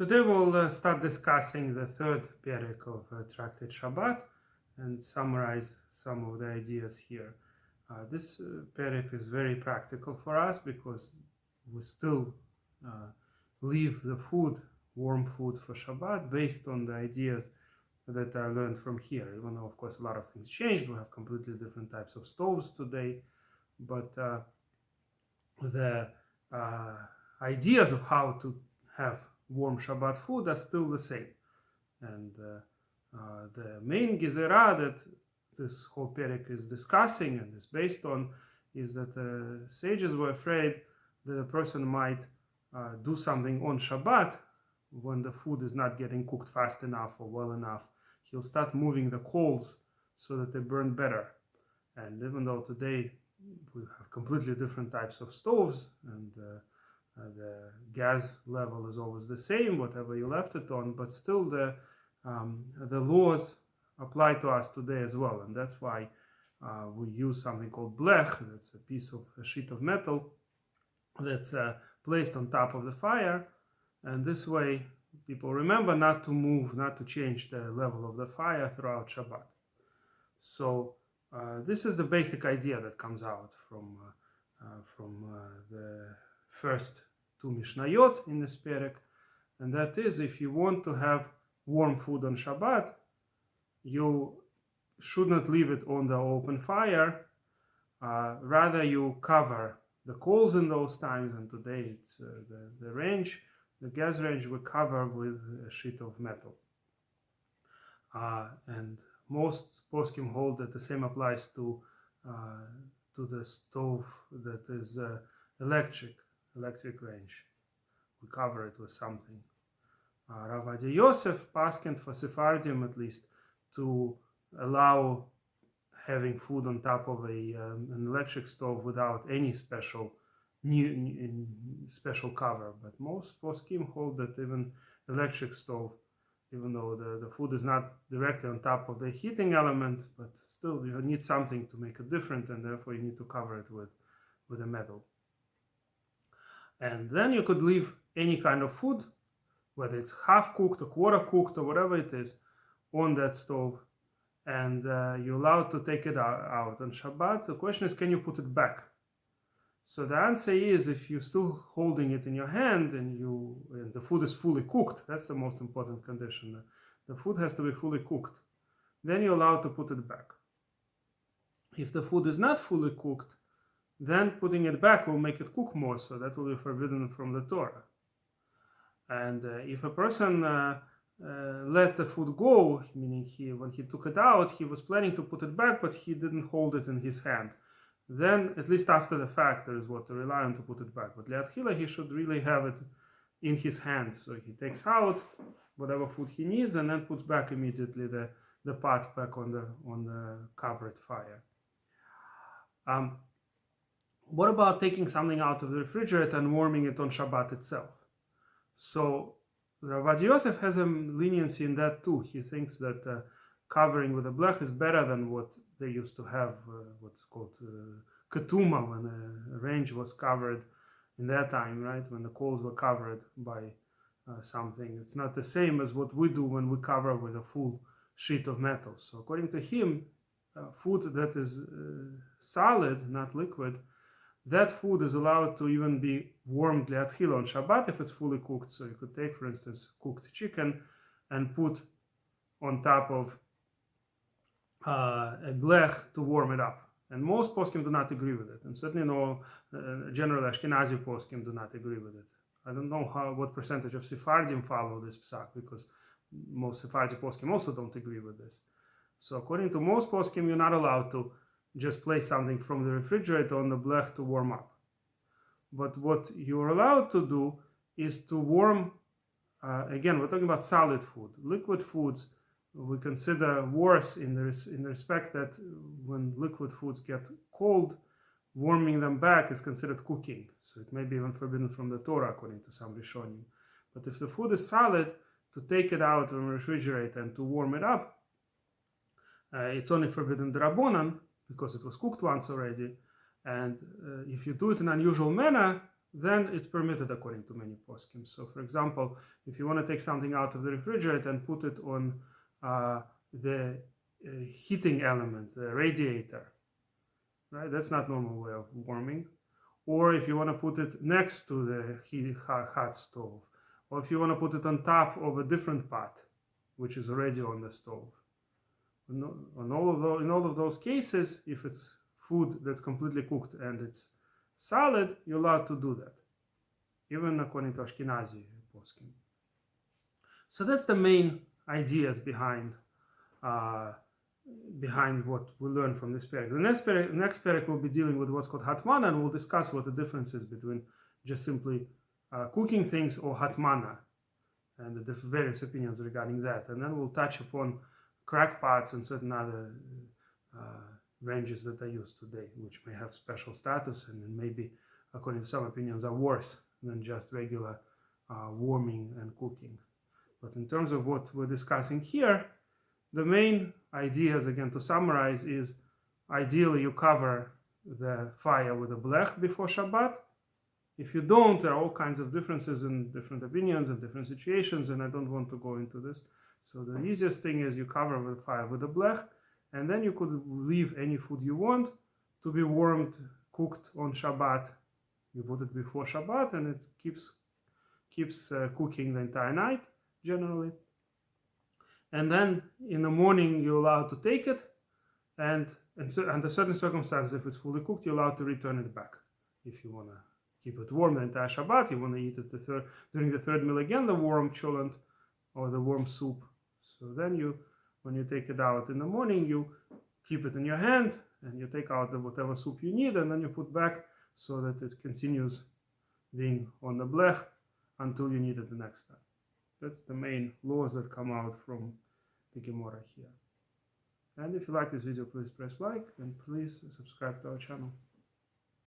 Today we'll start discussing the third perek of Tractate Shabbat and summarize some of the ideas here. This perek is very practical for us because we still leave the food, warm food for Shabbat based on the ideas that I learned from here. Even though, of course, a lot of things changed. We have completely different types of stoves today, but the ideas of how to have warm Shabbat food are still the same. And the main gezerah that this whole perek is discussing and is based on is that the sages were afraid that a person might do something on Shabbat when the food is not getting cooked fast enough or well enough. He'll start moving the coals so that they burn better. And even though today we have completely different types of stoves and the gas level is always the same, whatever you left it on, but still the laws apply to us today as well. And that's why we use something called Blech. That's a sheet of metal that's placed on top of the fire. And this way people remember not to move, not to change the level of the fire throughout Shabbat. So this is the basic idea that comes out from the first two Mishnayot in this perek, and that is, if you want to have warm food on Shabbat, you should not leave it on the open fire. Rather, you cover the coals in those times, and today it's the gas range we cover with a sheet of metal. And most poskim hold that the same applies to the stove that is electric range. We cover it with something. Rav Ovadia Yosef paskent for Sephardim at least to allow having food on top of an electric stove without any special cover. But most poskim hold that even electric stove, even though the food is not directly on top of the heating element, but still you need something to make it different, and therefore you need to cover it with a metal. And then you could leave any kind of food, whether it's half cooked or quarter cooked or whatever it is, on that stove, and you're allowed to take it out on Shabbat. The question is, can you put it back? So the answer is, if you're still holding it in your hand and the food is fully cooked, that's the most important condition. The food has to be fully cooked. Then you're allowed to put it back. If the food is not fully cooked, then putting it back will make it cook more, so that will be forbidden from the Torah. And if a person let the food go, meaning when he took it out, he was planning to put it back, but he didn't hold it in his hand, then at least after the fact there is what to rely on to put it back. But Le'atchila, he should really have it in his hand, so he takes out whatever food he needs and then puts back immediately the pot back on the covered fire. What about taking something out of the refrigerator and warming it on Shabbat itself? So Rav Ovadia Yosef has a leniency in that too. He thinks that covering with a blech is better than what they used to have, what's called ketuma, when a range was covered in that time, right? When the coals were covered by something. It's not the same as what we do when we cover with a full sheet of metal. So according to him, food that is solid, not liquid, that food is allowed to even be warmed le'atchila on Shabbat if it's fully cooked. So you could take, for instance, cooked chicken and put on top of a blech to warm it up. And most poskim do not agree with it, and certainly no general Ashkenazi poskim do not agree with it. I don't know what percentage of Sephardim follow this psak, because most Sephardi poskim also don't agree with this. So according to most poskim, you're not allowed to just place something from the refrigerator on the blech to warm up. But what you're allowed to do is to warm, again, we're talking about solid food. Liquid foods we consider worse in the respect that when liquid foods get cold, warming them back is considered cooking. So it may be even forbidden from the Torah according to some Rishonim. But if the food is solid, to take it out from the refrigerator and to warm it up, it's only forbidden d'Rabbanan, because it was cooked once already. And if you do it in an unusual manner, then it's permitted according to many poskim. So for example, if you want to take something out of the refrigerator and put it on the heating element, the radiator, right? That's not normal way of warming. Or if you want to put it next to the hot stove, or if you want to put it on top of a different pot, which is already on the stove. In all of those cases, if it's food that's completely cooked and it's salad, you're allowed to do that, even according to Ashkenazi poskim. So that's the main ideas behind what we learn from this parak. The next parak will be dealing with what's called hatmana, and we'll discuss what the difference is between just simply cooking things or hatmana, and the various opinions regarding that. And then we'll touch upon crack pots and certain other ranges that are used today, which may have special status and maybe, according to some opinions, are worse than just regular warming and cooking. But in terms of what we're discussing here, the main ideas, again, to summarize, is ideally you cover the fire with a blech before Shabbat. If you don't, there are all kinds of differences and different opinions and different situations, and I don't want to go into this. So the easiest thing is you cover the fire with a blech, and then you could leave any food you want to be warmed, cooked on Shabbat. You put it before Shabbat, and it keeps cooking the entire night, generally. And then in the morning, you're allowed to take it, and under certain circumstances, if it's fully cooked, you're allowed to return it back. If you want to keep it warm the entire Shabbat, you want to eat it during the third meal again, the warm cholent or the warm soup. So then when you take it out in the morning, you keep it in your hand, and you take out whatever soup you need, and then you put back so that it continues being on the blech until you need it the next time. That's the main laws that come out from the Gemara here. And if you like this video, please press like, and please subscribe to our channel.